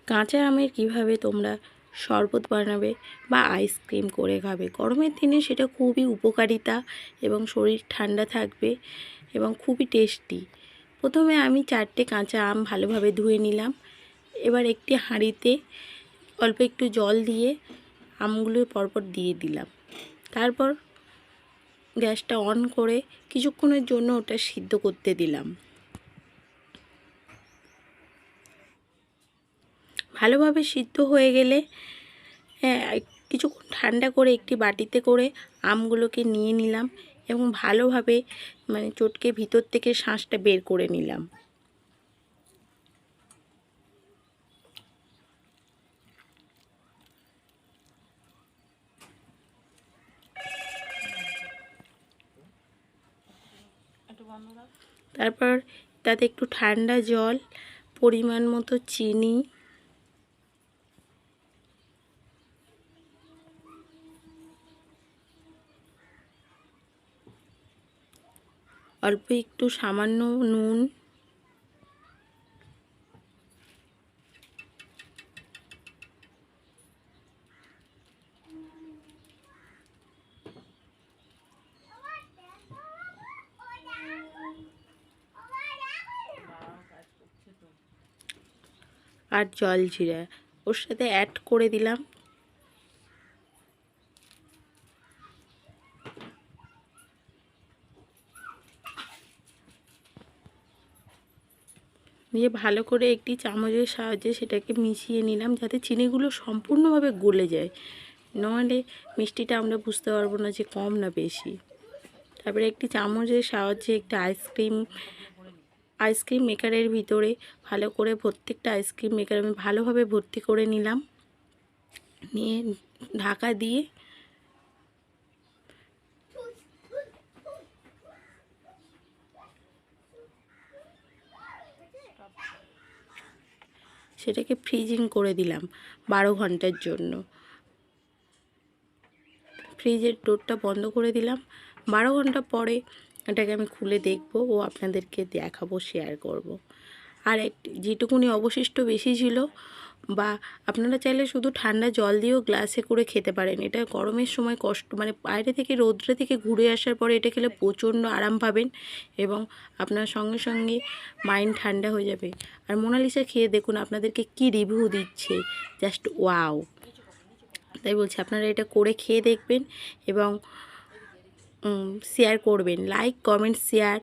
কাঁচা আমের কিভাবে তোমরা শরবত বানাবে বা আইসক্রিম করে খাবে। গরমের দিনে সেটা খুবই উপকারিতা এবং শরীর ঠান্ডা থাকবে এবং খুবই টেস্টি। প্রথমে আমি 4টে কাঁচা আম ভালোভাবে ধুয়ে নিলাম। এবার একটি হাঁড়িতে অল্প একটু জল দিয়ে আমগুলো পরপর দিয়ে দিলাম। তারপর গ্যাসটা অন করে কিছুক্ষণের জন্য ওটা সিদ্ধ করতে দিলাম। ভালোভাবে সিদ্ধ হয়ে গেলে কিছুক্ষণ ঠান্ডা করে একটি বাটিতে করে আমগুলোকে নিয়ে নিলাম এবং ভালোভাবে চটকে ভিতর থেকে শাঁসটা বের করে নিলাম। তারপর তাতে একটু ঠান্ডা জল, পরিমাণ মতো চিনি, অল্প একটু সামান্য নুন, আর জলজিরা ওর সাথে অ্যাড করে দিলাম। দিয়ে ভালো করে একটি চামচের সাহায্যে সেটাকে মিশিয়ে নিলাম যাতে চিনিগুলো সম্পূর্ণভাবে গলে যায়, নাহলে মিষ্টিটা আমরা বুঝতে পারবো না যে কম না বেশি। তারপরে একটি চামচের সাহায্যে একটা আইসক্রিম মেকারের ভিতরে ভালো করে প্রত্যেকটা আইসক্রিম মেকার আমি ভালোভাবে ভর্তি করে নিলাম। নিয়ে ঢাকা দিয়ে সেটাকে ফ্রিজিং করে দিলাম 12 ঘন্টার জন্য। ফ্রিজের ডোরটা বন্ধ করে দিলাম। 12 ঘন্টা পরে এটাকে আমি খুলে দেখব ও আপনাদেরকে দেখাবো, শেয়ার করব। আর যেটুকুনি অবশিষ্ট বেশি ছিল, বা আপনারা চাইলে শুধু ঠান্ডা জল দিয়েও গ্লাসে করে খেতে পারেন। এটা গরমের সময় কষ্ট, বাইরে থেকে রৌদ্র থেকে ঘুরে আসার পরে এটা খেলে প্রচণ্ড আরাম পাবেন এবং আপনার সঙ্গে সঙ্গে মাইন্ড ঠান্ডা হয়ে যাবে। আর মোনালিসা খেয়ে দেখুন আপনাদেরকে কি রিভিউ দিচ্ছে, জাস্ট ওয়াও। তাই বলছি আপনারা এটা করে খেয়ে দেখবেন এবং শেয়ার করবেন, লাইক, কমেন্ট, শেয়ার।